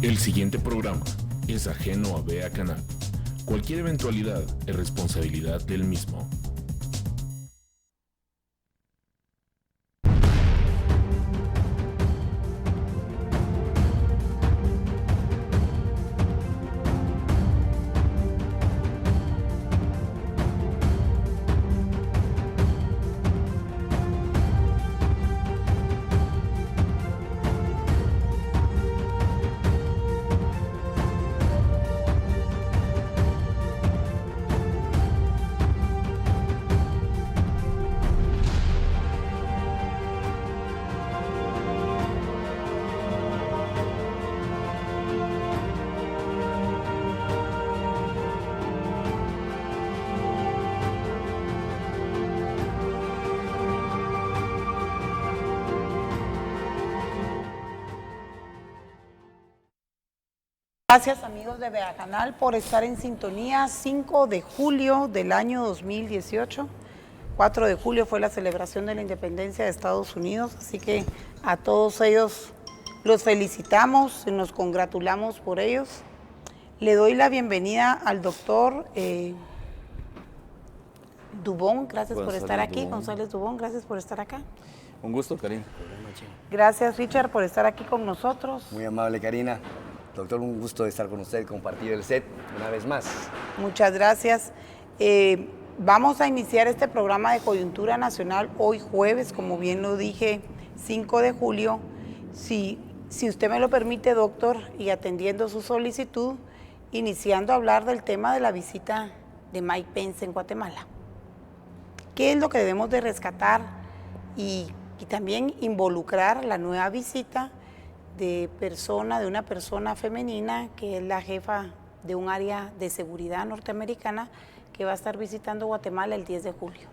El siguiente programa es ajeno a BA Canal. Cualquier eventualidad es responsabilidad del mismo. Gracias amigos de BA Canal por estar en sintonía. 5 de julio del año 2018. 4 de julio fue la celebración de la independencia de Estados Unidos, así que a todos ellos los felicitamos y nos congratulamos por ellos. Le doy la bienvenida al doctor Dubón, gracias por estar aquí. González Dubón, gracias por estar acá. Un gusto, Karina. Gracias, Richard, por estar aquí con nosotros. Muy amable, Karina. Doctor, un gusto de estar con usted, compartir el set una vez más. Muchas gracias. Vamos a iniciar este programa de coyuntura nacional hoy jueves, como bien lo dije, 5 de julio. Si usted me lo permite, doctor, y atendiendo su solicitud, iniciando a hablar del tema de la visita de Mike Pence en Guatemala. ¿Qué es lo que debemos de rescatar y también involucrar la nueva visita de una persona femenina que es la jefa de un área de seguridad norteamericana que va a estar visitando Guatemala el 10 de julio?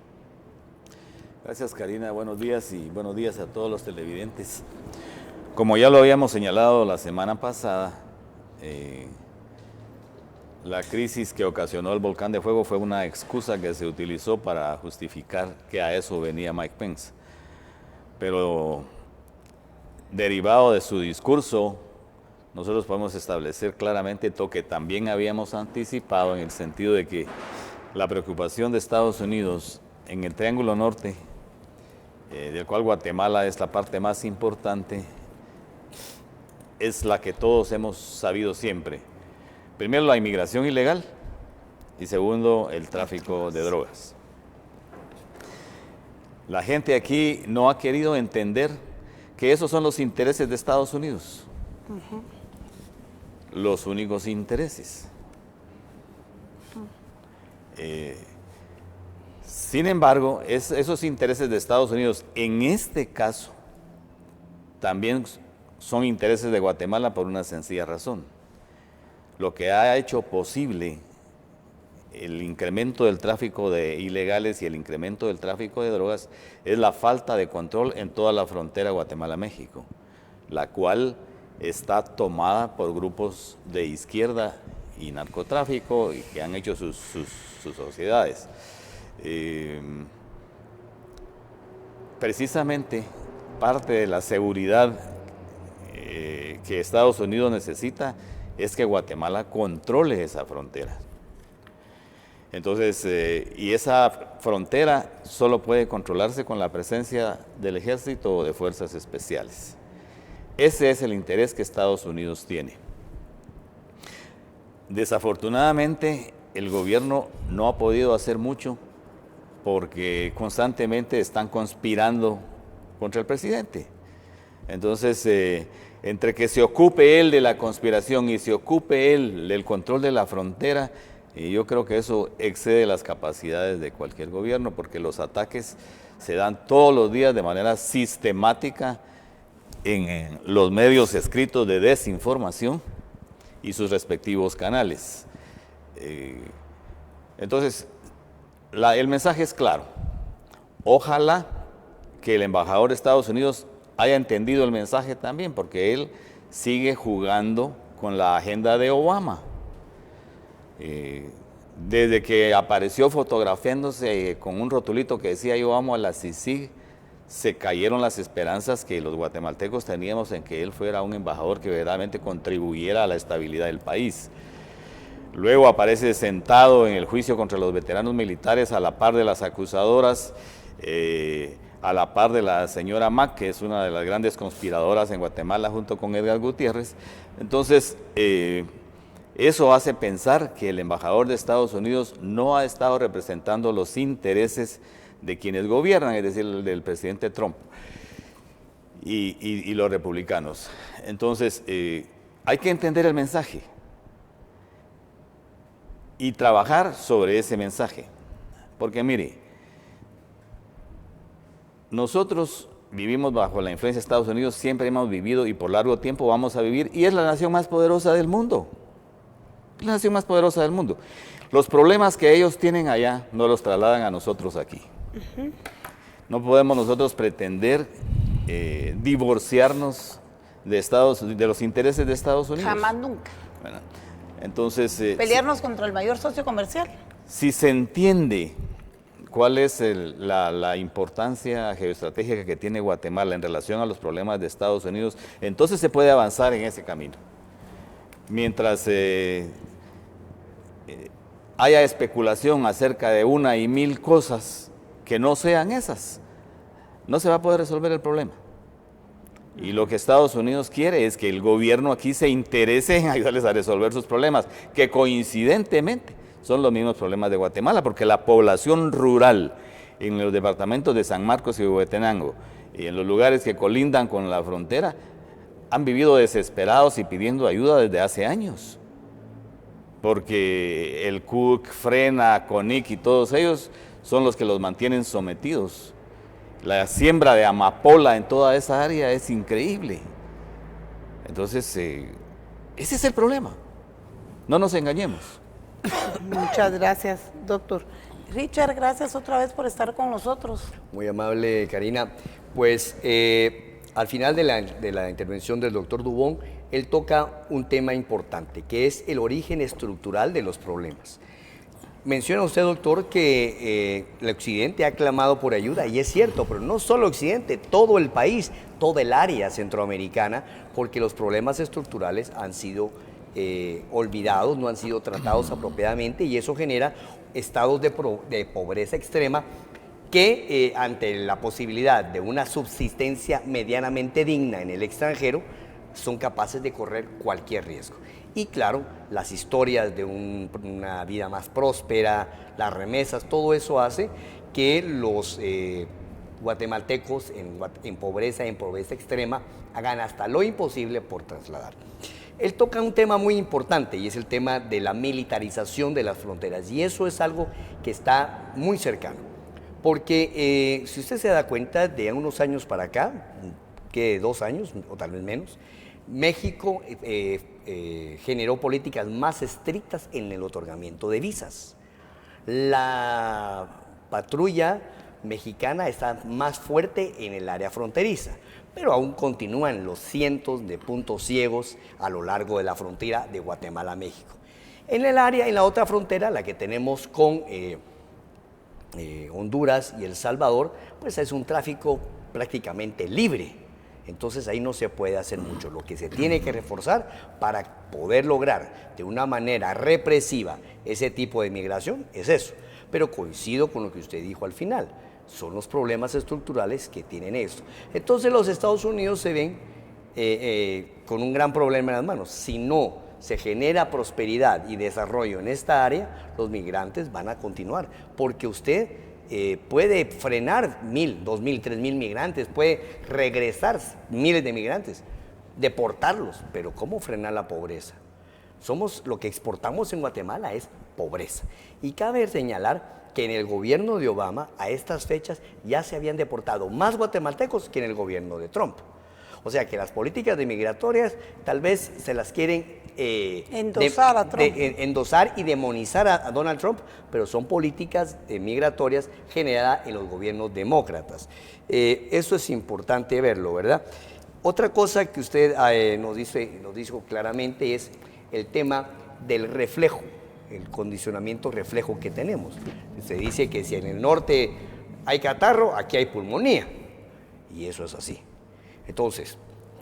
Gracias, Karina. Buenos días y buenos días a todos los televidentes. Como ya lo habíamos señalado la semana pasada, la crisis que ocasionó el volcán de fuego fue una excusa que se utilizó para justificar que a eso venía Mike Pence. Pero derivado de su discurso, nosotros podemos establecer claramente lo que también habíamos anticipado, en el sentido de que la preocupación de Estados Unidos en el Triángulo Norte, del cual Guatemala es la parte más importante, es la que todos hemos sabido siempre. Primero, la inmigración ilegal y segundo, el tráfico de drogas. La gente aquí no ha querido entender que esos son los intereses de Estados Unidos. Los únicos intereses. Sin embargo, esos intereses de Estados Unidos, en este caso, también son intereses de Guatemala por una sencilla razón. Lo que ha hecho posible el incremento del tráfico de ilegales y el incremento del tráfico de drogas es la falta de control en toda la frontera Guatemala-México, la cual está tomada por grupos de izquierda y narcotráfico y que han hecho sus sociedades. Precisamente parte de la seguridad que Estados Unidos necesita es que Guatemala controle esa frontera. Entonces, y esa frontera solo puede controlarse con la presencia del ejército o de fuerzas especiales. Ese es el interés que Estados Unidos tiene. Desafortunadamente, el gobierno no ha podido hacer mucho porque constantemente están conspirando contra el presidente. Entonces, entre que se ocupe él de la conspiración y se ocupe él del control de la frontera, y yo creo que eso excede las capacidades de cualquier gobierno, porque los ataques se dan todos los días de manera sistemática en los medios escritos de desinformación y sus respectivos canales. Entonces, el mensaje es claro. Ojalá que el embajador de Estados Unidos haya entendido el mensaje también, porque él sigue jugando con la agenda de Obama. Desde que apareció fotografiándose con un rotulito que decía "yo amo a la CICIG", se cayeron las esperanzas que los guatemaltecos teníamos en que él fuera un embajador que verdaderamente contribuyera a la estabilidad del país. Luego aparece sentado en el juicio contra los veteranos militares a la par de las acusadoras, a la par de la señora Mac, que es una de las grandes conspiradoras en Guatemala junto con Edgar Gutiérrez. Entonces, eso hace pensar que el embajador de Estados Unidos no ha estado representando los intereses de quienes gobiernan, es decir, el del presidente Trump y los republicanos. Entonces, hay que entender el mensaje y trabajar sobre ese mensaje. Porque mire, nosotros vivimos bajo la influencia de Estados Unidos, siempre hemos vivido y por largo tiempo vamos a vivir, y es la nación más poderosa del mundo. Es la nación más poderosa del mundo. Los problemas que ellos tienen allá no los trasladan a nosotros aquí. No podemos nosotros pretender divorciarnos de los intereses de Estados Unidos. Jamás nunca. Bueno, entonces, Pelearnos contra el mayor socio comercial. si se entiende cuál es la importancia geoestratégica que tiene Guatemala en relación a los problemas de Estados Unidos, entonces se puede avanzar en ese camino. Mientras haya especulación acerca de una y mil cosas que no sean esas, no se va a poder resolver el problema. Y lo que Estados Unidos quiere es que el gobierno aquí se interese en ayudarles a resolver sus problemas, que coincidentemente son los mismos problemas de Guatemala, porque la población rural en los departamentos de San Marcos y Huehuetenango y en los lugares que colindan con la frontera han vivido desesperados y pidiendo ayuda desde hace años, porque el CUC, Frena, CONIC y todos ellos son los que los mantienen sometidos. La siembra de amapola en toda esa área es increíble. Entonces, ese es el problema. No nos engañemos. Muchas gracias, doctor. Richard, gracias otra vez por estar con nosotros. Muy amable, Karina. Pues al final de la intervención del doctor Dubón, él toca un tema importante, que es el origen estructural de los problemas. Menciona usted, doctor, que el occidente ha clamado por ayuda, y es cierto, pero no solo occidente, todo el país, toda el área centroamericana, porque los problemas estructurales han sido olvidados, no han sido tratados apropiadamente, y eso genera estados de pobreza extrema que ante la posibilidad de una subsistencia medianamente digna en el extranjero, son capaces de correr cualquier riesgo. Y claro, las historias de una vida más próspera, las remesas, todo eso hace que los guatemaltecos en pobreza extrema hagan hasta lo imposible por trasladar. Él toca un tema muy importante y es el tema de la militarización de las fronteras, y eso es algo que está muy cercano, porque si usted se da cuenta, de unos años para acá, que 2 años o tal vez menos, México generó políticas más estrictas en el otorgamiento de visas. La patrulla mexicana está más fuerte en el área fronteriza, pero aún continúan los cientos de puntos ciegos a lo largo de la frontera de Guatemala a México. En la otra frontera, la que tenemos con Honduras y El Salvador, pues es un tráfico prácticamente libre. Entonces ahí no se puede hacer mucho. Lo que se tiene que reforzar para poder lograr de una manera represiva ese tipo de migración es eso. Pero coincido con lo que usted dijo al final, son los problemas estructurales que tienen esto. Entonces los Estados Unidos se ven con un gran problema en las manos. Si no se genera prosperidad y desarrollo en esta área, los migrantes van a continuar, porque usted puede frenar 1,000, 2,000, 3,000 migrantes, puede regresar miles de migrantes, deportarlos, pero ¿cómo frenar la pobreza? Lo que exportamos en Guatemala es pobreza. Y cabe señalar que en el gobierno de Obama, a estas fechas, ya se habían deportado más guatemaltecos que en el gobierno de Trump. O sea que las políticas migratorias tal vez se las quieren endosar a Trump. Endosar y demonizar a Donald Trump, pero son políticas migratorias generadas en los gobiernos demócratas. Eso es importante verlo, ¿verdad? Otra cosa que usted nos dijo claramente es el tema del reflejo, el condicionamiento reflejo que tenemos. Se dice que si en el norte hay catarro, aquí hay pulmonía. y eso es así. Entonces,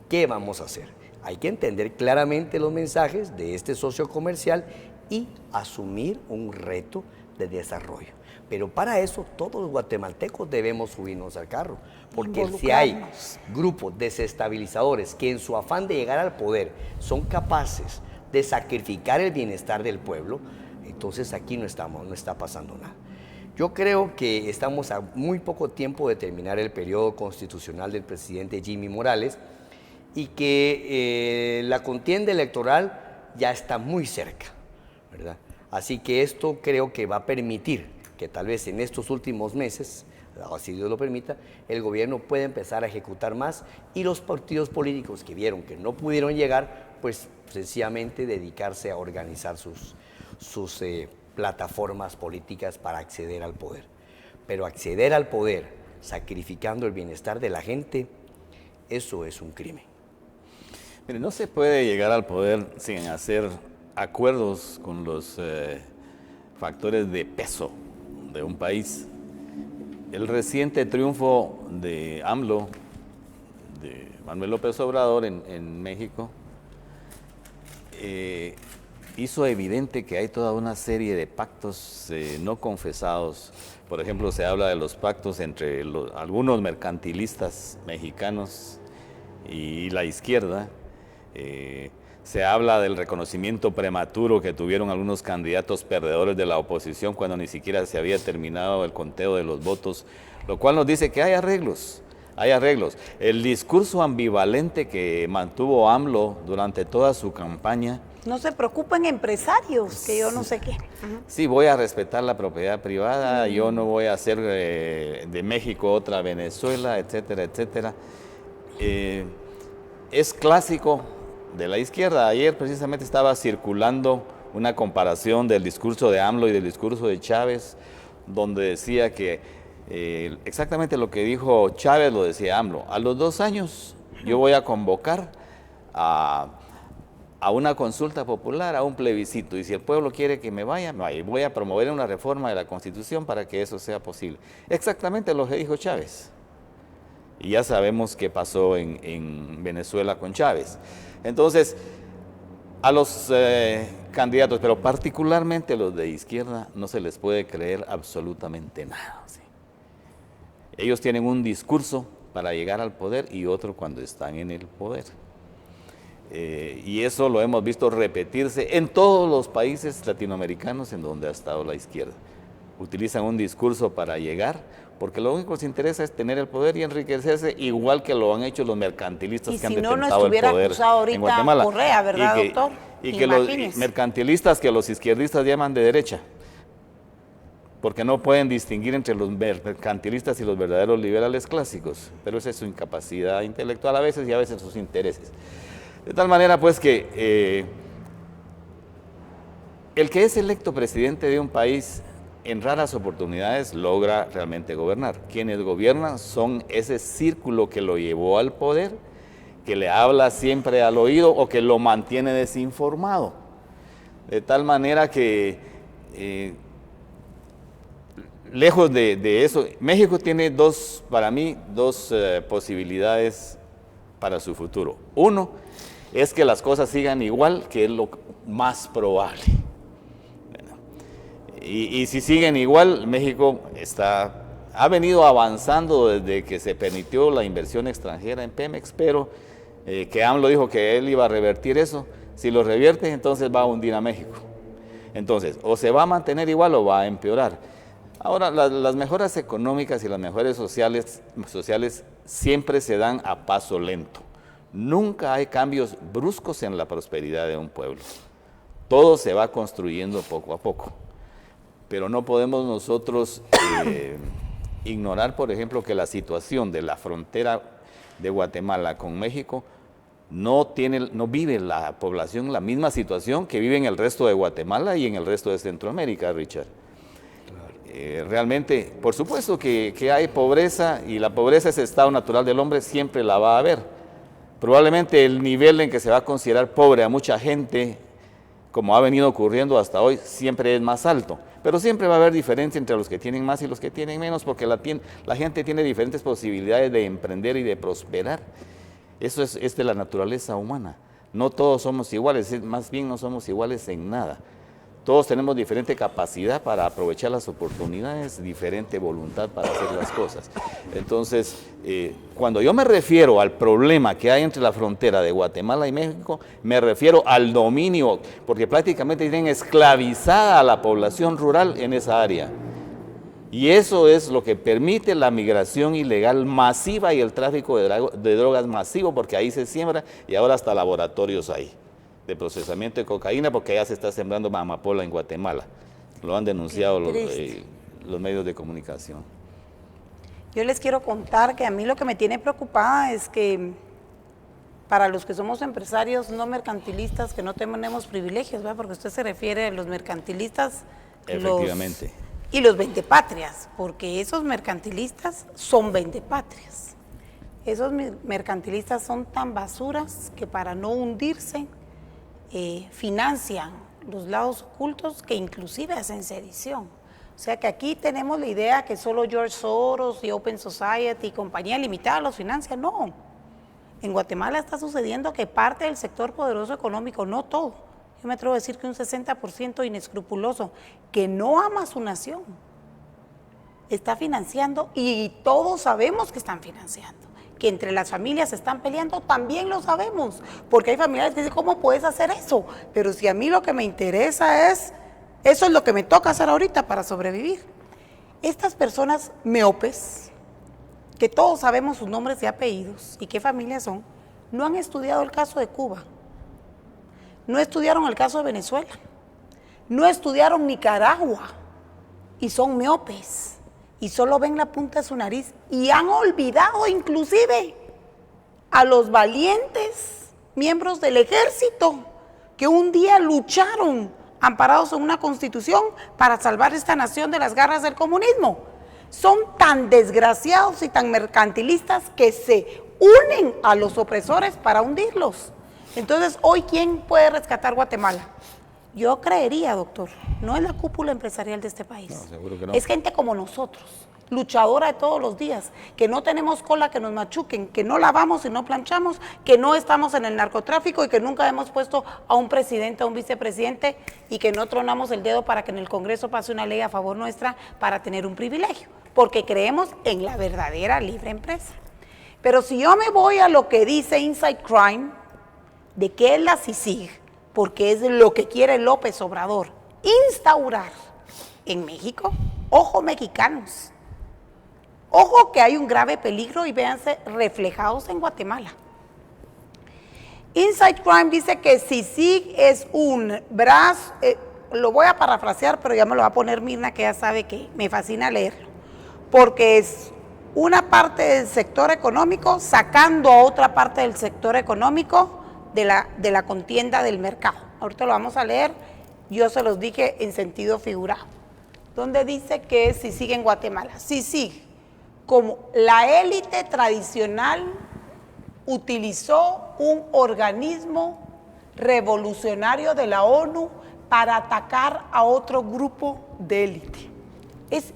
¿qué vamos a hacer? Hay que entender claramente los mensajes de este socio comercial y asumir un reto de desarrollo. Pero para eso todos los guatemaltecos debemos subirnos al carro, porque si hay grupos desestabilizadores que en su afán de llegar al poder son capaces de sacrificar el bienestar del pueblo, entonces aquí no está pasando nada. Yo creo que estamos a muy poco tiempo de terminar el periodo constitucional del presidente Jimmy Morales y que la contienda electoral ya está muy cerca, ¿verdad? Así que esto creo que va a permitir que tal vez en estos últimos meses, si Dios lo permita, el gobierno pueda empezar a ejecutar más y los partidos políticos que vieron que no pudieron llegar, pues sencillamente dedicarse a organizar sus plataformas políticas para acceder al poder. Pero acceder al poder sacrificando el bienestar de la gente, eso es un crimen. Mire, no se puede llegar al poder sin hacer acuerdos con los factores de peso de un país. El reciente triunfo de AMLO, de Manuel López Obrador en México, hizo evidente que hay toda una serie de pactos no confesados. Por ejemplo, se habla de los pactos entre algunos mercantilistas mexicanos y la izquierda. Se habla del reconocimiento prematuro que tuvieron algunos candidatos perdedores de la oposición cuando ni siquiera se había terminado el conteo de los votos, lo cual nos dice que hay arreglos, hay arreglos. El discurso ambivalente que mantuvo AMLO durante toda su campaña. No se preocupen empresarios, que yo no sé qué. Sí, voy a respetar la propiedad privada, yo no voy a hacer de México otra Venezuela, etcétera, etcétera. Es clásico de la izquierda. Ayer precisamente estaba circulando una comparación del discurso de AMLO y del discurso de Chávez, donde decía que exactamente lo que dijo Chávez lo decía AMLO. A los 2 años yo voy a convocar a una consulta popular, a un plebiscito, y si el pueblo quiere que me vaya, voy a promover una reforma de la Constitución para que eso sea posible. Exactamente lo que dijo Chávez. Y ya sabemos qué pasó en Venezuela con Chávez. Entonces, a los candidatos, pero particularmente los de izquierda, no se les puede creer absolutamente nada. ¿Sí? Ellos tienen un discurso para llegar al poder y otro cuando están en el poder. Y eso lo hemos visto repetirse en todos los países latinoamericanos en donde ha estado la izquierda. Utilizan un discurso para llegar, porque lo único que les interesa es tener el poder y enriquecerse, igual que lo han hecho los mercantilistas que han detentado el poder en Guatemala. Correa, ¿verdad, doctor? Y que los mercantilistas que los izquierdistas llaman de derecha, porque no pueden distinguir entre los mercantilistas y los verdaderos liberales clásicos, pero esa es su incapacidad intelectual a veces y a veces sus intereses. De tal manera pues que el que es electo presidente de un país en raras oportunidades logra realmente gobernar. Quienes gobiernan son ese círculo que lo llevó al poder, que le habla siempre al oído o que lo mantiene desinformado. De tal manera que, lejos de eso, México tiene para mí dos posibilidades para su futuro. Uno es que las cosas sigan igual, que es lo más probable. Y si siguen igual, México ha venido avanzando desde que se permitió la inversión extranjera en Pemex, pero que AMLO dijo que él iba a revertir eso. Si lo revierte, entonces va a hundir a México. Entonces, o se va a mantener igual o va a empeorar. Ahora, las mejoras económicas y las mejoras sociales siempre se dan a paso lento. Nunca hay cambios bruscos en la prosperidad de un pueblo. Todo se va construyendo poco a poco. Pero no podemos nosotros ignorar, por ejemplo, que la situación de la frontera de Guatemala con México no vive la población la misma situación que vive en el resto de Guatemala y en el resto de Centroamérica, Richard. Realmente, por supuesto que hay pobreza, y la pobreza es estado natural del hombre, siempre la va a haber. Probablemente el nivel en que se va a considerar pobre a mucha gente como ha venido ocurriendo hasta hoy, siempre es más alto. Pero siempre va a haber diferencia entre los que tienen más y los que tienen menos, porque la gente tiene diferentes posibilidades de emprender y de prosperar. Eso es de la naturaleza humana. No todos somos iguales, más bien no somos iguales en nada. Todos tenemos diferente capacidad para aprovechar las oportunidades, diferente voluntad para hacer las cosas. Entonces, cuando yo me refiero al problema que hay entre la frontera de Guatemala y México, me refiero al dominio, porque prácticamente tienen esclavizada a la población rural en esa área. Y eso es lo que permite la migración ilegal masiva y el tráfico de drogas masivo, porque ahí se siembra y ahora hasta laboratorios hay de procesamiento de cocaína, porque ya se está sembrando amapola en Guatemala. Lo han denunciado los medios de comunicación. Yo les quiero contar que a mí lo que me tiene preocupada es que para los que somos empresarios no mercantilistas, que no tenemos privilegios, ¿verdad? Porque usted se refiere a los mercantilistas. Efectivamente. Y los vendepatrias, porque esos mercantilistas son vendepatrias. Esos mercantilistas son tan basuras que para no hundirse financian los lados ocultos que inclusive hacen sedición. O sea que aquí tenemos la idea que solo George Soros y Open Society y compañía limitada los financian. No, en Guatemala está sucediendo que parte del sector poderoso económico, no todo, yo me atrevo a decir que un 60% inescrupuloso, que no ama su nación, está financiando y todos sabemos que están financiando. Que entre las familias se están peleando, también lo sabemos, porque hay familias que dicen, ¿cómo puedes hacer eso? Pero si a mí lo que me interesa es, eso es lo que me toca hacer ahorita para sobrevivir. Estas personas meopes, que todos sabemos sus nombres y apellidos y qué familias son, no han estudiado el caso de Cuba, no estudiaron el caso de Venezuela, no estudiaron Nicaragua y son meopes. Y solo ven la punta de su nariz y han olvidado inclusive a los valientes miembros del ejército que un día lucharon amparados en una constitución para salvar esta nación de las garras del comunismo. Son tan desgraciados y tan mercantilistas que se unen a los opresores para hundirlos. Entonces, hoy, ¿quién puede rescatar Guatemala? Yo creería, doctor, no es la cúpula empresarial de este país. No, seguro que no. Es gente como nosotros, luchadora de todos los días, que no tenemos cola que nos machuquen, que no lavamos y no planchamos, que no estamos en el narcotráfico y que nunca hemos puesto a un presidente, a un vicepresidente y que no tronamos el dedo para que en el Congreso pase una ley a favor nuestra para tener un privilegio, porque creemos en la verdadera libre empresa. Pero si yo me voy a lo que dice Inside Crime, de qué es la CICIG, porque es lo que quiere López Obrador, instaurar en México, ojo mexicanos, ojo que hay un grave peligro y véanse reflejados en Guatemala. Inside Crime dice que CICIG es un brazo, lo voy a parafrasear, pero ya me lo va a poner Mirna, que ya sabe que me fascina leerlo, porque es una parte del sector económico sacando a otra parte del sector económico de la contienda del mercado. Ahorita lo vamos a leer, yo se los dije en sentido figurado, donde dice que CICIG en Guatemala. CICIG, como la élite tradicional, utilizó un organismo revolucionario de la ONU para atacar a otro grupo de élite. Es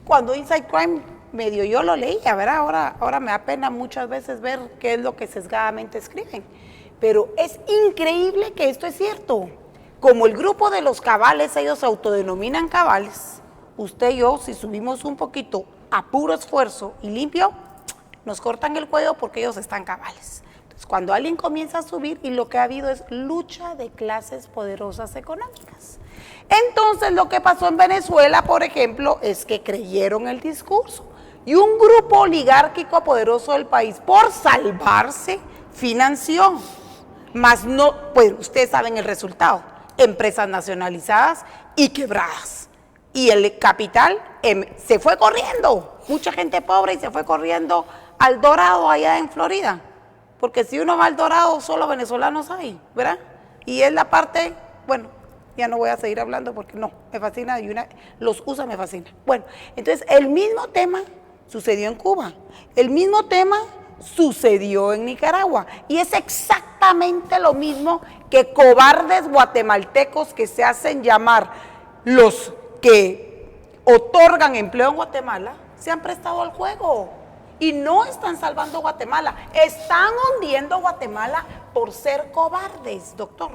cuando Inside Crime medio yo lo leía, ¿verdad? Ahora me da pena muchas veces ver qué es lo que sesgadamente escriben. Pero es increíble que esto es cierto. Como el grupo de los cabales, ellos se autodenominan cabales, usted y yo, si subimos un poquito a puro esfuerzo y limpio, nos cortan el cuello porque ellos están cabales. Entonces, cuando alguien comienza a subir, y lo que ha habido es lucha de clases poderosas económicas. Entonces, lo que pasó en Venezuela, por ejemplo, es que creyeron el discurso. Y un grupo oligárquico poderoso del país, por salvarse, financió. Más no, pues ustedes saben el resultado, empresas nacionalizadas y quebradas. Y el capital se fue corriendo, mucha gente pobre y se fue corriendo al Dorado allá en Florida. Porque si uno va al Dorado, solo venezolanos hay, ¿verdad? Y es la parte, bueno, ya no voy a seguir hablando porque no, me fascina, y los USA me fascina. Bueno, entonces el mismo tema sucedió en Cuba, el mismo tema sucedió en Nicaragua y es exacto exactamente lo mismo que cobardes guatemaltecos que se hacen llamar los que otorgan empleo en Guatemala, se han prestado al juego y no están salvando Guatemala, están hundiendo Guatemala por ser cobardes, doctor.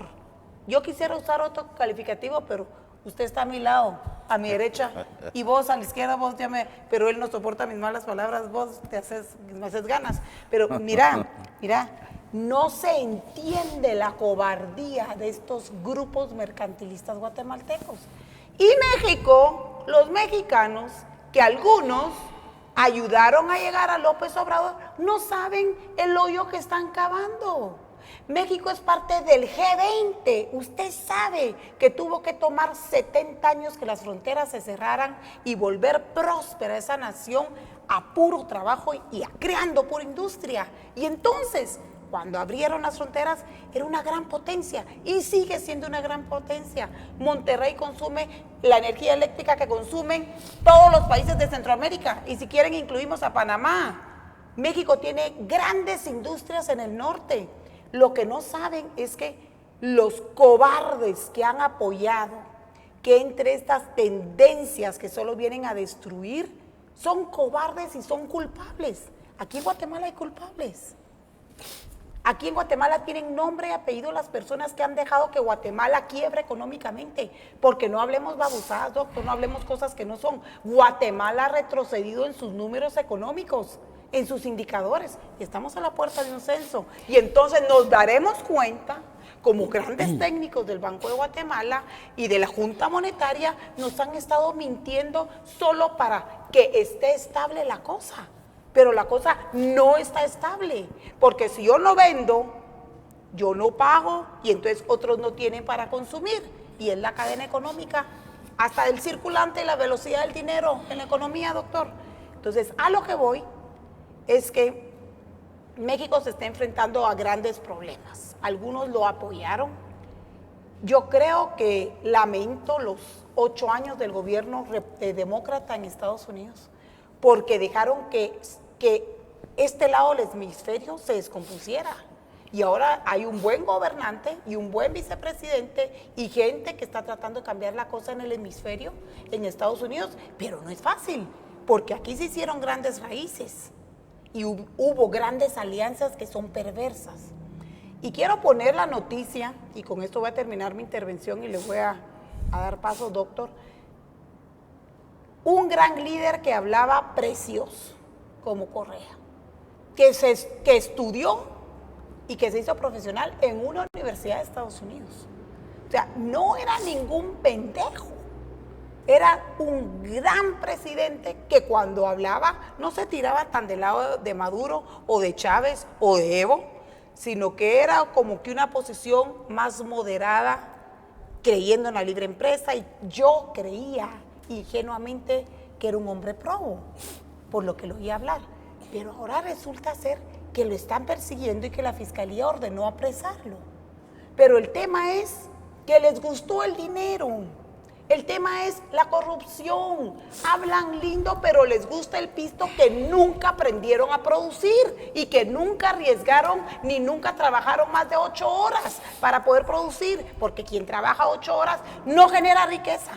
Yo quisiera usar otro calificativo, pero usted está a mi lado, a mi derecha, y vos a la izquierda, vos ya pero él no soporta mis malas palabras, vos me haces ganas. Pero mira, no se entiende la cobardía de estos grupos mercantilistas guatemaltecos. Y México, los mexicanos, que algunos ayudaron a llegar a López Obrador, no saben el hoyo que están cavando. México es parte del G20. Usted sabe que tuvo que tomar 70 años que las fronteras se cerraran y volver próspera esa nación a puro trabajo y a creando pura industria. Y entonces, cuando abrieron las fronteras, era una gran potencia y sigue siendo una gran potencia. Monterrey consume la energía eléctrica que consumen todos los países de Centroamérica, y si quieren incluimos a Panamá. México tiene grandes industrias en el norte. Lo que no saben es que los cobardes que han apoyado que entre estas tendencias que solo vienen a destruir, son cobardes y son culpables. Aquí en Guatemala hay culpables. Aquí en Guatemala tienen nombre y apellido las personas que han dejado que Guatemala quiebre económicamente, porque no hablemos babosadas, doctor, no hablemos cosas que no son. Guatemala ha retrocedido en sus números económicos, en sus indicadores, y estamos a la puerta de un censo, y entonces nos daremos cuenta, como grandes técnicos del Banco de Guatemala y de la Junta Monetaria, nos han estado mintiendo solo para que esté estable la cosa. Pero la cosa no está estable, porque si yo no vendo, yo no pago, y entonces otros no tienen para consumir, y es la cadena económica, hasta del circulante y la velocidad del dinero en la economía, doctor. Entonces, a lo que voy es que México se está enfrentando a grandes problemas. Algunos lo apoyaron. Yo creo que lamento los 8 años del gobierno demócrata en Estados Unidos, porque dejaron que este lado del hemisferio se descompusiera. Y ahora hay un buen gobernante y un buen vicepresidente y gente que está tratando de cambiar la cosa en el hemisferio, en Estados Unidos, pero no es fácil, porque aquí se hicieron grandes raíces y hubo grandes alianzas que son perversas. Y quiero poner la noticia, y con esto voy a terminar mi intervención y le voy a dar paso, doctor. Un gran líder que hablaba precioso, como Correa, que estudió y que se hizo profesional en una universidad de Estados Unidos. O sea, no era ningún pendejo, era un gran presidente que cuando hablaba no se tiraba tan del lado de Maduro o de Chávez o de Evo, sino que era como que una posición más moderada, creyendo en la libre empresa, y yo creía ingenuamente que era un hombre probo, por lo que lo oía hablar, pero ahora resulta ser que lo están persiguiendo y que la fiscalía ordenó apresarlo. Pero el tema es que les gustó el dinero, el tema es la corrupción. Hablan lindo, pero les gusta el pisto que nunca aprendieron a producir y que nunca arriesgaron ni nunca trabajaron más de 8 horas para poder producir, porque quien trabaja 8 horas no genera riqueza,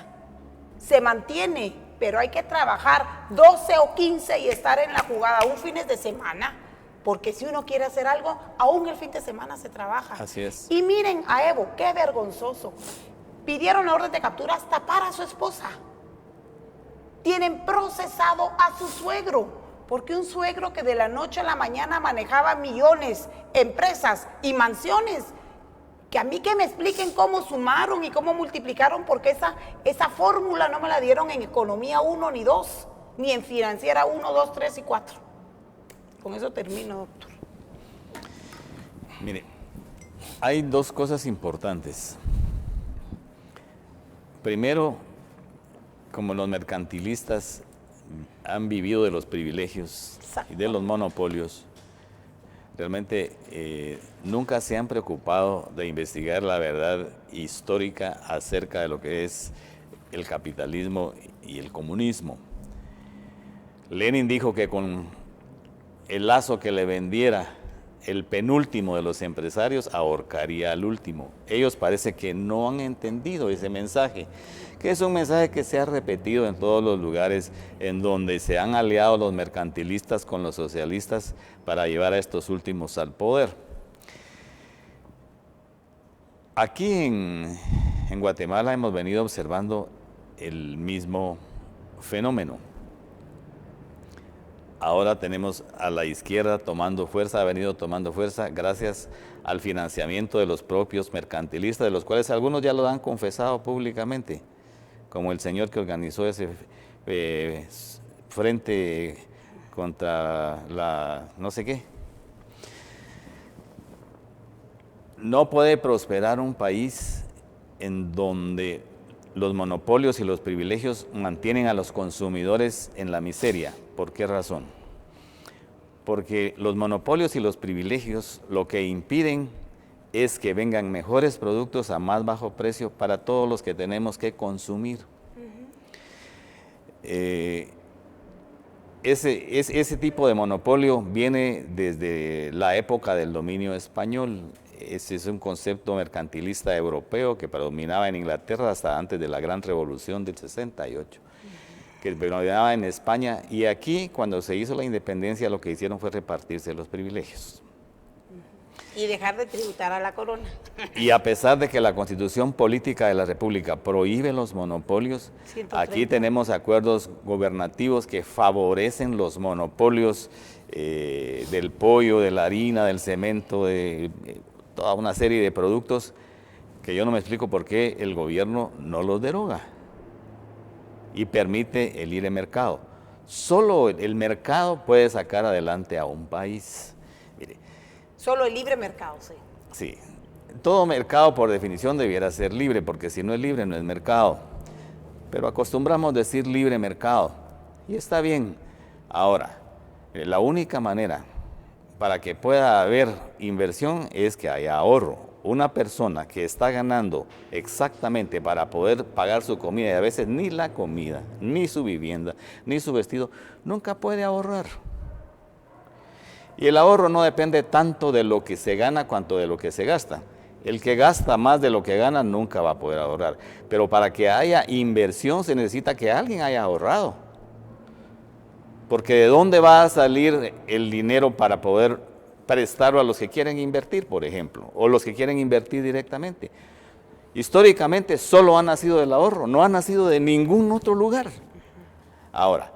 se mantiene, pero hay que trabajar 12 o 15 y estar en la jugada un fin de semana, porque si uno quiere hacer algo, aún el fin de semana se trabaja. Así es. Y miren a Evo, qué vergonzoso. Pidieron la orden de captura hasta para su esposa. Tienen procesado a su suegro, porque un suegro que de la noche a la mañana manejaba millones, empresas y mansiones, que a mí que me expliquen cómo sumaron y cómo multiplicaron, porque esa fórmula no me la dieron en economía 1 ni 2, ni en financiera 1, 2, 3 y 4. Con eso termino, doctor. Mire, hay 2 cosas importantes. Primero, como los mercantilistas han vivido de los privilegios y de los monopolios, realmente nunca se han preocupado de investigar la verdad histórica acerca de lo que es el capitalismo y el comunismo. Lenin dijo que con el lazo que le vendiera el penúltimo de los empresarios ahorcaría al último. Ellos parece que no han entendido ese mensaje, que es un mensaje que se ha repetido en todos los lugares en donde se han aliado los mercantilistas con los socialistas para llevar a estos últimos al poder. Aquí en Guatemala hemos venido observando el mismo fenómeno. Ahora tenemos a la izquierda tomando fuerza, ha venido tomando fuerza gracias al financiamiento de los propios mercantilistas, de los cuales algunos ya lo han confesado públicamente, como el señor que organizó ese frente contra la no sé qué. No puede prosperar un país en donde los monopolios y los privilegios mantienen a los consumidores en la miseria. ¿Por qué razón? Porque los monopolios y los privilegios lo que impiden es que vengan mejores productos a más bajo precio para todos los que tenemos que consumir. Ese tipo de monopolio viene desde la época del dominio español. Ese es un concepto mercantilista europeo que predominaba en Inglaterra hasta antes de la Gran Revolución del 68, que predominaba en España, y aquí cuando se hizo la independencia lo que hicieron fue repartirse los privilegios. Y dejar de tributar a la corona. Y a pesar de que la Constitución Política de la República prohíbe los monopolios, 130. Aquí tenemos acuerdos gubernativos que favorecen los monopolios del pollo, de la harina, del cemento, de toda una serie de productos que yo no me explico por qué el gobierno no los deroga y permite el libre mercado. Solo el mercado puede sacar adelante a un país. Mire, Solo el libre mercado, sí. sí, todo mercado por definición debiera ser libre, porque si no es libre no es mercado. Pero acostumbramos decir libre mercado y está bien. Ahora, la única manera para que pueda haber inversión es que haya ahorro. Una persona que está ganando exactamente para poder pagar su comida, y a veces ni la comida, ni su vivienda, ni su vestido, nunca puede ahorrar. Y el ahorro no depende tanto de lo que se gana cuanto de lo que se gasta. El que gasta más de lo que gana nunca va a poder ahorrar. Pero para que haya inversión se necesita que alguien haya ahorrado. Porque ¿de dónde va a salir el dinero para poder prestarlo a los que quieren invertir, por ejemplo, o los que quieren invertir directamente? Históricamente solo ha nacido del ahorro, no ha nacido de ningún otro lugar. Ahora,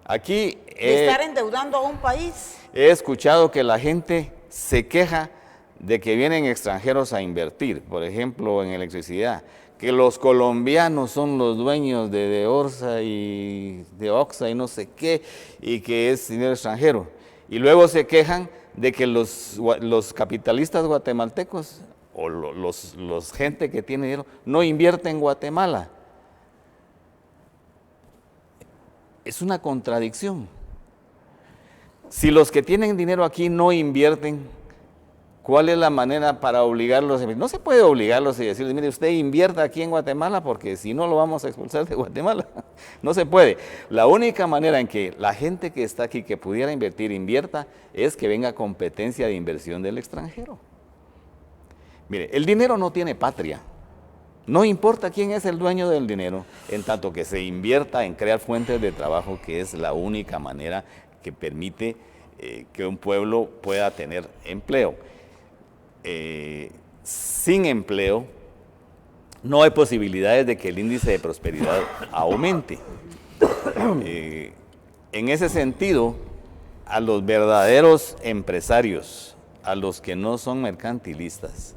aquí De estar endeudando a un país. he escuchado que la gente se queja de que vienen extranjeros a invertir, por ejemplo, en electricidad, que los colombianos son los dueños de Orsa y de Oxa y no sé qué, y que es dinero extranjero. Y luego se quejan de que los capitalistas guatemaltecos o los gente que tiene dinero no invierte en Guatemala. Es una contradicción. Si los que tienen dinero aquí no invierten, ¿cuál es la manera para obligarlos? No se puede obligarlos y decirles, mire, usted invierta aquí en Guatemala porque si no lo vamos a expulsar de Guatemala. No se puede. La única manera en que la gente que está aquí, que pudiera invertir, invierta, es que venga competencia de inversión del extranjero. Mire, el dinero no tiene patria. No importa quién es el dueño del dinero, en tanto que se invierta en crear fuentes de trabajo, que es la única manera que permite que un pueblo pueda tener empleo. Sin empleo, no hay posibilidades de que el índice de prosperidad aumente. En ese sentido, a los verdaderos empresarios, a los que no son mercantilistas,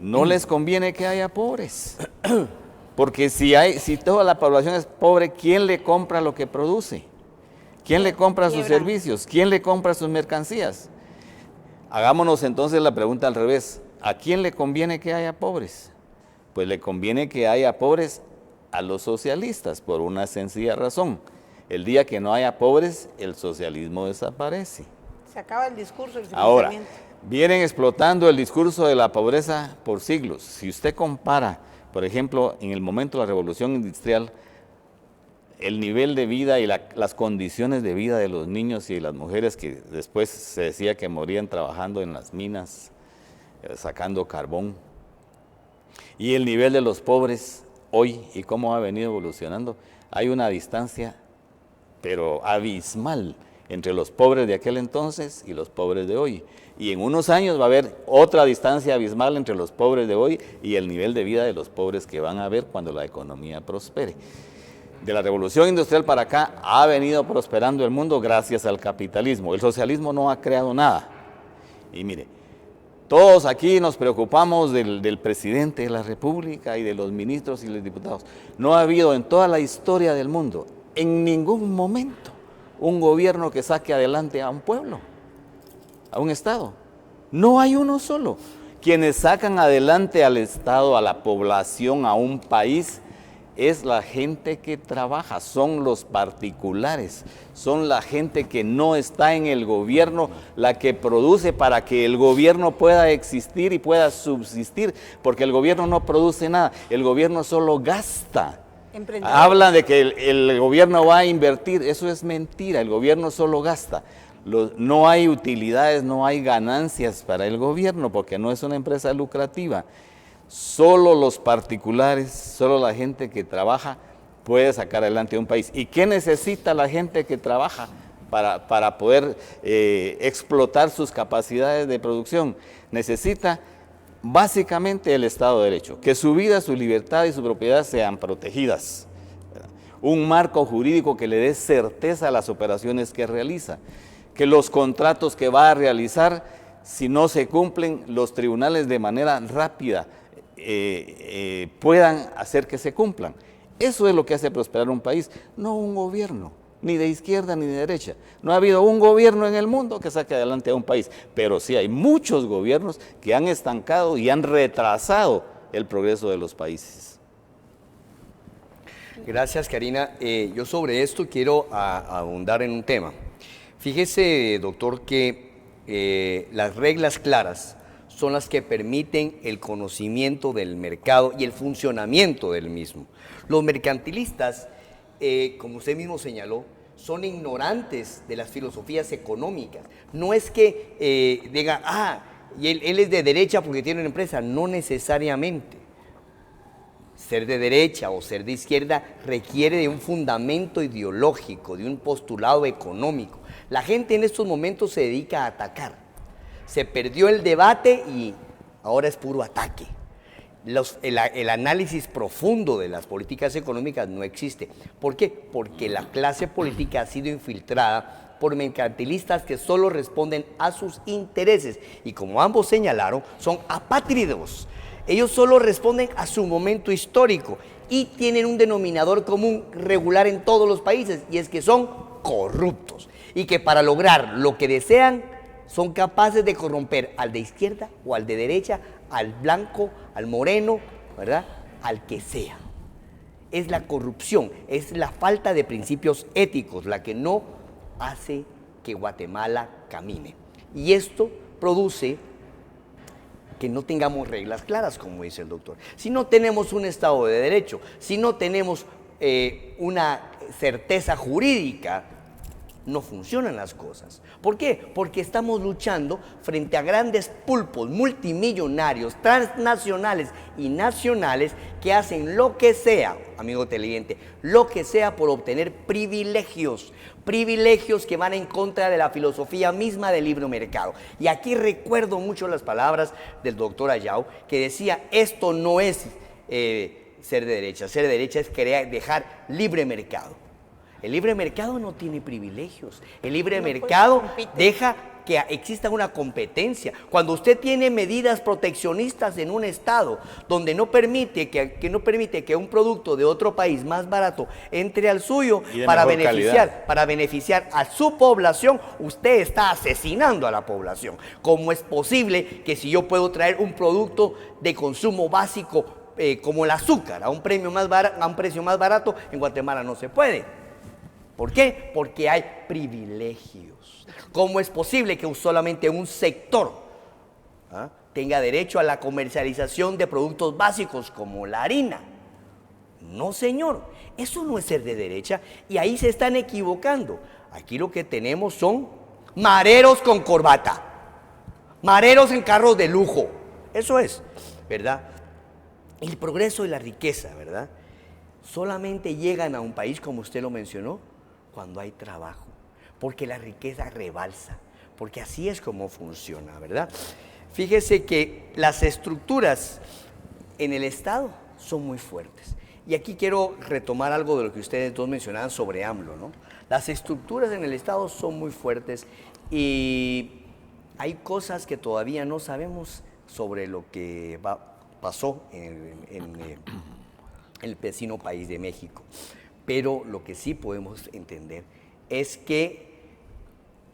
no les conviene que haya pobres. Porque si toda la población es pobre, ¿quién le compra lo que produce? ¿Quién le compra sus servicios? ¿Quién le compra sus mercancías? Hagámonos entonces la pregunta al revés. ¿A quién le conviene que haya pobres? Pues le conviene que haya pobres a los socialistas, por una sencilla razón. El día que no haya pobres, el socialismo desaparece. Se acaba el discurso, el Ahora, financiamiento. vienen explotando el discurso de la pobreza por siglos. Si usted compara, por ejemplo, en el momento de la Revolución Industrial, el nivel de vida y las condiciones de vida de los niños y de las mujeres que después se decía que morían trabajando en las minas, sacando carbón, y el nivel de los pobres hoy y cómo ha venido evolucionando, hay una distancia, pero abismal, entre los pobres de aquel entonces y los pobres de hoy. Y en unos años va a haber otra distancia abismal entre los pobres de hoy y el nivel de vida de los pobres que van a haber cuando la economía prospere. De la revolución industrial para acá ha venido prosperando el mundo gracias al capitalismo. El socialismo no ha creado nada. Y mire, todos aquí nos preocupamos del presidente de la República y de los ministros y los diputados. No ha habido en toda la historia del mundo, en ningún momento, un gobierno que saque adelante a un pueblo, a un Estado. No hay uno solo. Quienes sacan adelante al Estado, a la población, a un país, es la gente que trabaja, son los particulares, son la gente que no está en el gobierno, la que produce para que el gobierno pueda existir y pueda subsistir, porque el gobierno no produce nada, el gobierno solo gasta. Hablan de que el gobierno va a invertir, eso es mentira, el gobierno solo gasta. No hay utilidades, no hay ganancias para el gobierno porque no es una empresa lucrativa. Solo los particulares, solo la gente que trabaja puede sacar adelante un país. ¿Y qué necesita la gente que trabaja para poder explotar sus capacidades de producción? Necesita básicamente el Estado de Derecho, que su vida, su libertad y su propiedad sean protegidas. Un marco jurídico que le dé certeza a las operaciones que realiza, que los contratos que va a realizar, si no se cumplen, los tribunales de manera rápida puedan hacer que se cumplan. Eso es lo que hace prosperar un país, no un gobierno, ni de izquierda ni de derecha. No ha habido un gobierno en el mundo que saque adelante a un país, pero sí hay muchos gobiernos que han estancado y han retrasado el progreso de los países. Gracias, Karina. Yo sobre esto quiero ahondar en un tema. Fíjese, doctor, que las reglas claras son las que permiten el conocimiento del mercado y el funcionamiento del mismo. Los mercantilistas, como usted mismo señaló, son ignorantes de las filosofías económicas. No es que digan, y él es de derecha porque tiene una empresa, no necesariamente. Ser de derecha o ser de izquierda requiere de un fundamento ideológico, de un postulado económico. La gente en estos momentos se dedica a atacar. Se perdió el debate y ahora es puro ataque. El análisis profundo de las políticas económicas no existe. ¿Por qué? Porque la clase política ha sido infiltrada por mercantilistas que solo responden a sus intereses y, como ambos señalaron, son apátridos. Ellos solo responden a su momento histórico y tienen un denominador común regular en todos los países, y es que son corruptos y que para lograr lo que desean son capaces de corromper al de izquierda o al de derecha, al blanco, al moreno, ¿verdad? Al que sea. Es la corrupción, es la falta de principios éticos la que no hace que Guatemala camine. Y esto produce que no tengamos reglas claras, como dice el doctor. Si no tenemos un Estado de Derecho, si no tenemos una certeza jurídica, no funcionan las cosas. ¿Por qué? Porque estamos luchando frente a grandes pulpos multimillonarios, transnacionales y nacionales que hacen lo que sea, amigo televidente, lo que sea por obtener privilegios que van en contra de la filosofía misma del libre mercado. Y aquí recuerdo mucho las palabras del doctor Ayau, que decía, esto no es ser de derecha es dejar libre mercado. El libre mercado no tiene privilegios. El libre mercado deja que exista una competencia. Cuando usted tiene medidas proteccionistas en un estado donde no permite que un producto de otro país más barato entre al suyo para beneficiar a su población, usted está asesinando a la población. ¿Cómo es posible que si yo puedo traer un producto de consumo básico como el azúcar a un precio más barato, en Guatemala no se puede? ¿Por qué? Porque hay privilegios. ¿Cómo es posible que solamente un sector tenga derecho a la comercialización de productos básicos como la harina? No, señor, eso no es ser de derecha y ahí se están equivocando. Aquí lo que tenemos son mareros con corbata, mareros en carros de lujo, eso es, ¿verdad? El progreso y la riqueza, ¿verdad? Solamente llegan a un país, como usted lo mencionó, cuando hay trabajo, porque la riqueza rebalsa, porque así es como funciona, ¿verdad? Fíjese que las estructuras en el Estado son muy fuertes. Y aquí quiero retomar algo de lo que ustedes dos mencionaban sobre AMLO, ¿no? Las estructuras en el Estado son muy fuertes y hay cosas que todavía no sabemos sobre lo que pasó en el vecino país de México. Pero lo que sí podemos entender es que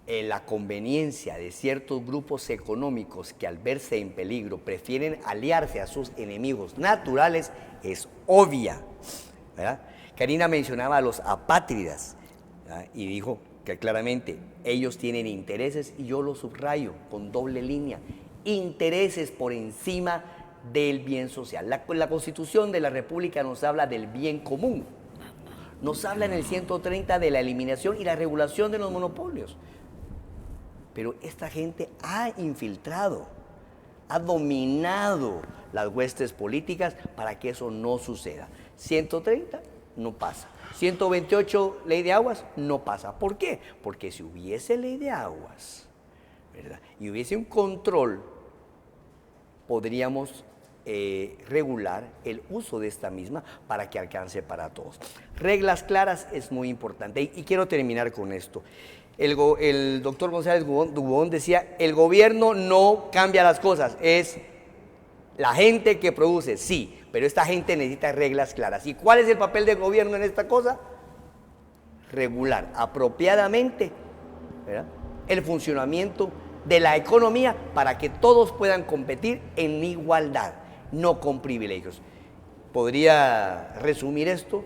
la conveniencia de ciertos grupos económicos que al verse en peligro prefieren aliarse a sus enemigos naturales es obvia, ¿verdad? Karina mencionaba a los apátridas, ¿verdad? Y dijo que claramente ellos tienen intereses, y yo lo subrayo con doble línea, intereses por encima del bien social. La Constitución de la República nos habla del bien común, nos habla en el 130 de la eliminación y la regulación de los monopolios. Pero esta gente ha infiltrado, ha dominado las huestes políticas para que eso no suceda. 130 no pasa. 128 ley de aguas no pasa. ¿Por qué? Porque si hubiese ley de aguas, ¿verdad?, y hubiese un control, podríamos regular el uso de esta misma para que alcance para todos. Reglas claras es muy importante. Y quiero terminar con esto. El doctor González Dubón decía, el gobierno no cambia las cosas, es la gente que produce, sí, pero esta gente necesita reglas claras. ¿Y cuál es el papel del gobierno en esta cosa? Regular apropiadamente, ¿verdad?, el funcionamiento de la economía para que todos puedan competir en igualdad, no con privilegios. Podría resumir esto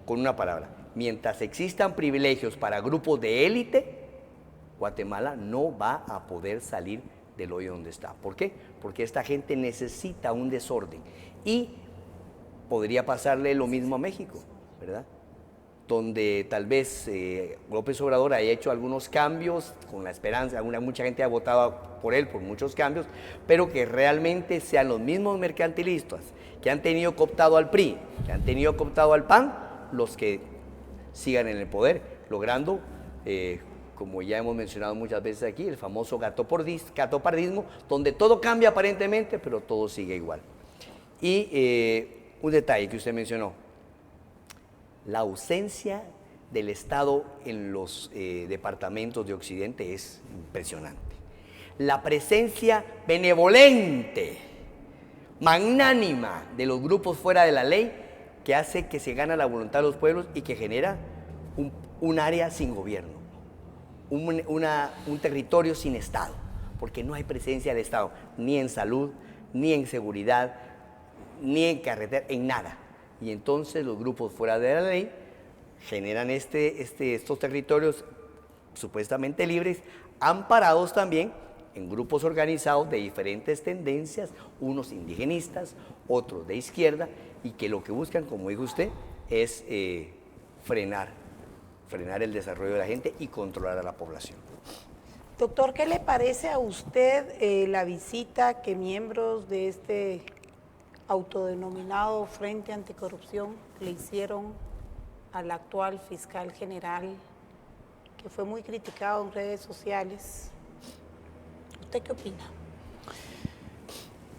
con una palabra: mientras existan privilegios para grupos de élite, Guatemala no va a poder salir del hoyo donde está. ¿Por qué? Porque esta gente necesita un desorden. Y podría pasarle lo mismo a México, ¿verdad?, donde tal vez López Obrador haya hecho algunos cambios con la esperanza, mucha gente ha votado por él por muchos cambios, pero que realmente sean los mismos mercantilistas que han tenido cooptado al PRI, que han tenido cooptado al PAN, los que sigan en el poder, logrando, como ya hemos mencionado muchas veces aquí, el famoso gatopardismo, donde todo cambia aparentemente, pero todo sigue igual. Y un detalle que usted mencionó: la ausencia del Estado en los departamentos de Occidente es impresionante. La presencia benevolente, magnánima de los grupos fuera de la ley, que hace que se gane la voluntad de los pueblos y que genera un área sin gobierno, un territorio sin Estado, porque no hay presencia del Estado, ni en salud, ni en seguridad, ni en carretera, en nada. Y entonces los grupos fuera de la ley generan estos territorios supuestamente libres, amparados también en grupos organizados de diferentes tendencias, unos indigenistas, otros de izquierda, y que lo que buscan, como dijo usted, es frenar el desarrollo de la gente y controlar a la población. Doctor, ¿qué le parece a usted la visita que miembros de este autodenominado Frente Anticorrupción le hicieron al actual fiscal general, que fue muy criticado en redes sociales? ¿Usted qué opina?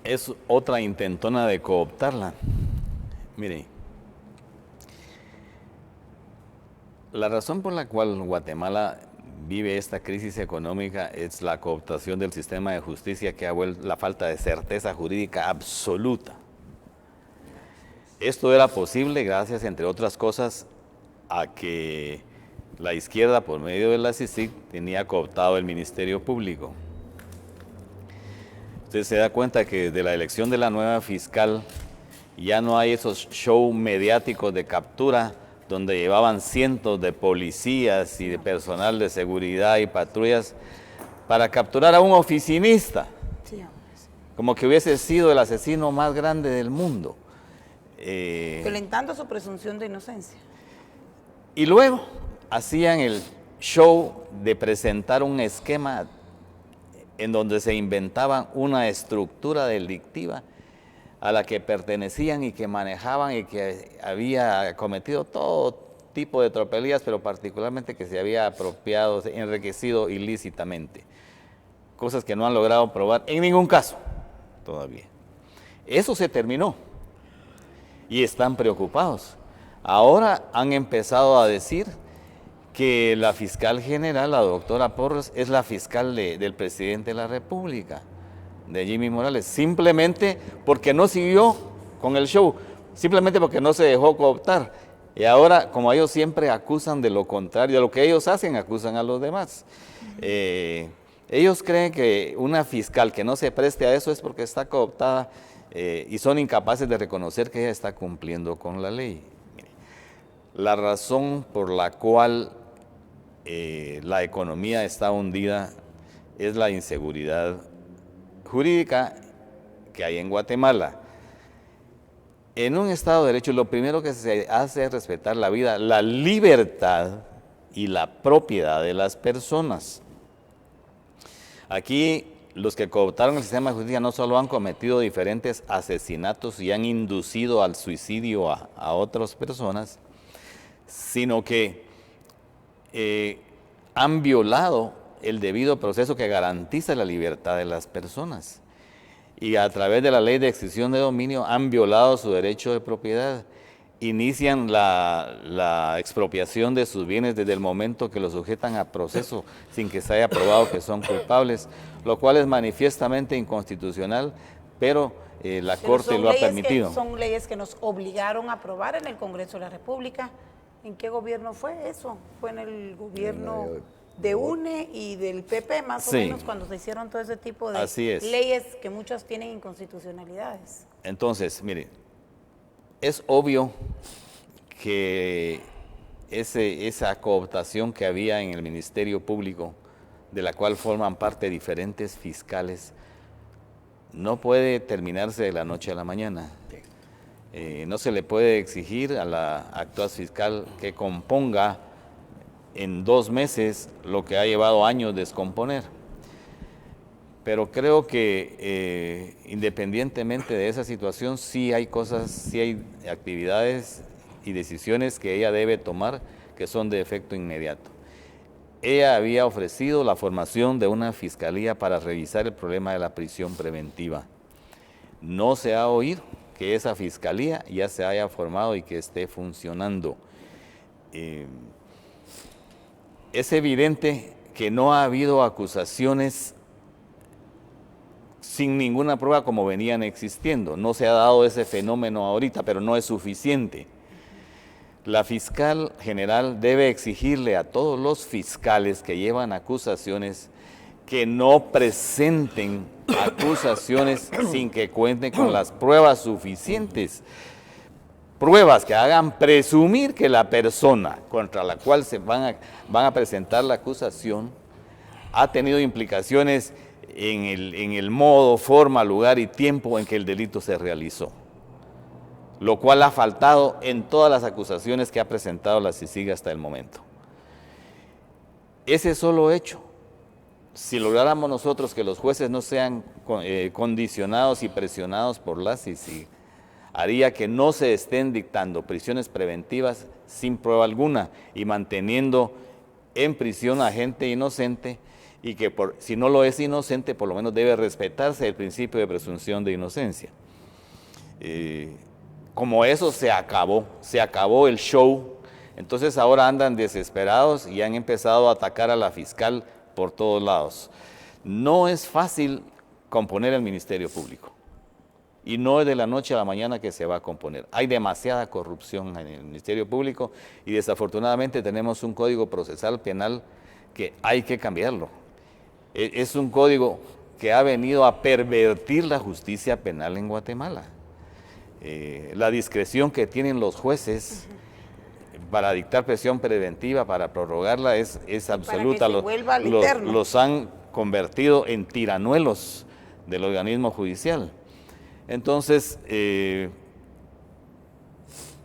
Es otra intentona de cooptarla. Mire, la razón por la cual Guatemala vive esta crisis económica es la cooptación del sistema de justicia, que ha vuelto la falta de certeza jurídica absoluta. Esto era posible gracias, entre otras cosas, a que la izquierda, por medio de la CICIG, tenía cooptado el Ministerio Público. Usted se da cuenta que desde la elección de la nueva fiscal ya no hay esos shows mediáticos de captura donde llevaban cientos de policías y de personal de seguridad y patrullas para capturar a un oficinista, como que hubiese sido el asesino más grande del mundo. Violentando su presunción de inocencia. Y luego hacían el show de presentar un esquema en donde se inventaban una estructura delictiva a la que pertenecían y que manejaban y que había cometido todo tipo de tropelías, pero particularmente que se había apropiado, enriquecido ilícitamente. Cosas que no han logrado probar en ningún caso todavía. Eso se terminó y están preocupados. Ahora han empezado a decir que la fiscal general, la doctora Porras, es la fiscal del presidente de la República, de Jimmy Morales, simplemente porque no siguió con el show, simplemente porque no se dejó cooptar. Y ahora, como ellos siempre acusan de lo contrario, de lo que ellos hacen, acusan a los demás. Ellos creen que una fiscal que no se preste a eso es porque está cooptada y son incapaces de reconocer que ella está cumpliendo con la ley. La razón por la cual la economía está hundida es la inseguridad jurídica que hay en Guatemala. En un Estado de Derecho, lo primero que se hace es respetar la vida, la libertad y la propiedad de las personas. Aquí, los que cooptaron el sistema de justicia no solo han cometido diferentes asesinatos y han inducido al suicidio a otras personas, sino que han violado el debido proceso que garantiza la libertad de las personas. Y a través de la ley de extinción de dominio han violado su derecho de propiedad. Inician la expropiación de sus bienes desde el momento que los sujetan a proceso sin que se haya probado que son culpables, lo cual es manifiestamente inconstitucional, pero la Corte lo ha permitido. Son leyes que nos obligaron a aprobar en el Congreso de la República. ¿En qué gobierno fue eso? Fue en el gobierno de UNE y del PP, más o menos, cuando se hicieron todo ese tipo de leyes que muchas tienen inconstitucionalidades. Entonces, mire, es obvio que esa cooptación que había en el Ministerio Público, de la cual forman parte diferentes fiscales, no puede terminarse de la noche a la mañana. No se le puede exigir a la actual fiscal que componga en 2 meses lo que ha llevado años descomponer. Pero creo que independientemente de esa situación, sí hay cosas, sí hay actividades y decisiones que ella debe tomar que son de efecto inmediato. Ella había ofrecido la formación de una fiscalía para revisar el problema de la prisión preventiva. No se ha oído que esa fiscalía ya se haya formado y que esté funcionando. Es evidente que no ha habido acusaciones sin ninguna prueba como venían existiendo. No se ha dado ese fenómeno ahorita, pero no es suficiente. La fiscal general debe exigirle a todos los fiscales que llevan acusaciones que no presenten acusaciones sin que cuenten con las pruebas suficientes. Pruebas que hagan presumir que la persona contra la cual se van a presentar la acusación ha tenido implicaciones en el modo, forma, lugar y tiempo en que el delito se realizó, lo cual ha faltado en todas las acusaciones que ha presentado la CICIG hasta el momento. Ese solo hecho, si lográramos nosotros que los jueces no sean condicionados y presionados por la CICIG, haría que no se estén dictando prisiones preventivas sin prueba alguna y manteniendo en prisión a gente inocente, y que si no lo es inocente, por lo menos debe respetarse el principio de presunción de inocencia. Como eso se acabó el show, entonces ahora andan desesperados y han empezado a atacar a la fiscal por todos lados. No es fácil componer el Ministerio Público. Y no es de la noche a la mañana que se va a componer. Hay demasiada corrupción en el Ministerio Público y desafortunadamente tenemos un código procesal penal que hay que cambiarlo. Es un código que ha venido a pervertir la justicia penal en Guatemala. La discreción que tienen los jueces para dictar prisión preventiva, para prorrogarla, es absoluta. Los han convertido en tiranuelos del organismo judicial. Entonces,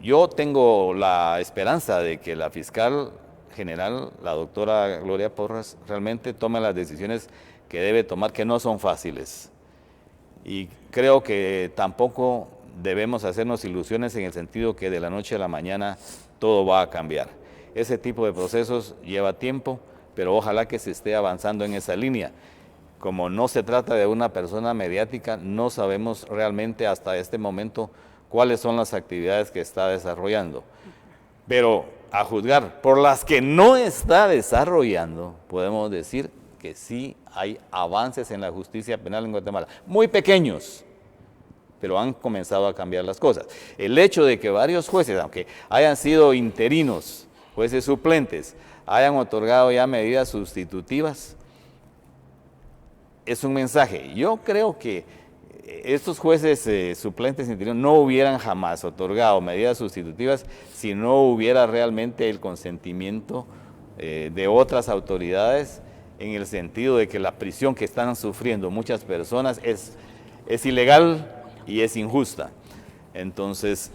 yo tengo la esperanza de que la fiscal general, la doctora Gloria Porras, realmente tome las decisiones que debe tomar, que no son fáciles. Y creo que tampoco debemos hacernos ilusiones en el sentido que de la noche a la mañana todo va a cambiar. Ese tipo de procesos lleva tiempo, pero ojalá que se esté avanzando en esa línea. Como no se trata de una persona mediática, no sabemos realmente hasta este momento cuáles son las actividades que está desarrollando. Pero a juzgar por las que no está desarrollando, podemos decir que sí hay avances en la justicia penal en Guatemala, muy pequeños, pero han comenzado a cambiar las cosas. El hecho de que varios jueces, aunque hayan sido interinos, jueces suplentes, hayan otorgado ya medidas sustitutivas, es un mensaje. Yo creo que estos jueces suplentes interinos no hubieran jamás otorgado medidas sustitutivas si no hubiera realmente el consentimiento de otras autoridades, en el sentido de que la prisión que están sufriendo muchas personas es ilegal y es injusta. Entonces,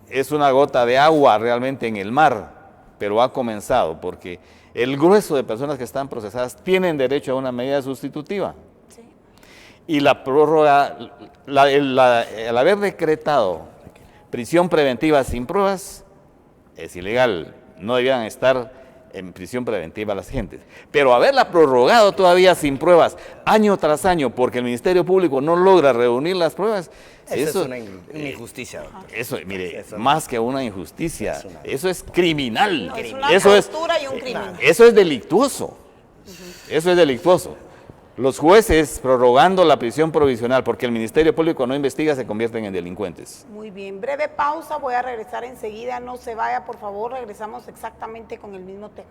es una gota de agua realmente en el mar, pero ha comenzado, porque el grueso de personas que están procesadas tienen derecho a una medida sustitutiva. Sí. Y la prórroga, el haber decretado prisión preventiva sin pruebas es ilegal. No debieran estar en prisión preventiva las gentes. Pero haberla prorrogado todavía sin pruebas, año tras año, porque el Ministerio Público no logra reunir las pruebas, eso es una injusticia, doctor. Eso, mire, más que una injusticia, eso es criminal. No, es una tortura y un crimen. Eso es delictuoso. Eso es delictuoso. Los jueces prorrogando la prisión provisional porque el Ministerio Público no investiga se convierten en delincuentes. Muy bien, breve pausa, voy a regresar enseguida, no se vaya por favor, regresamos exactamente con el mismo tema.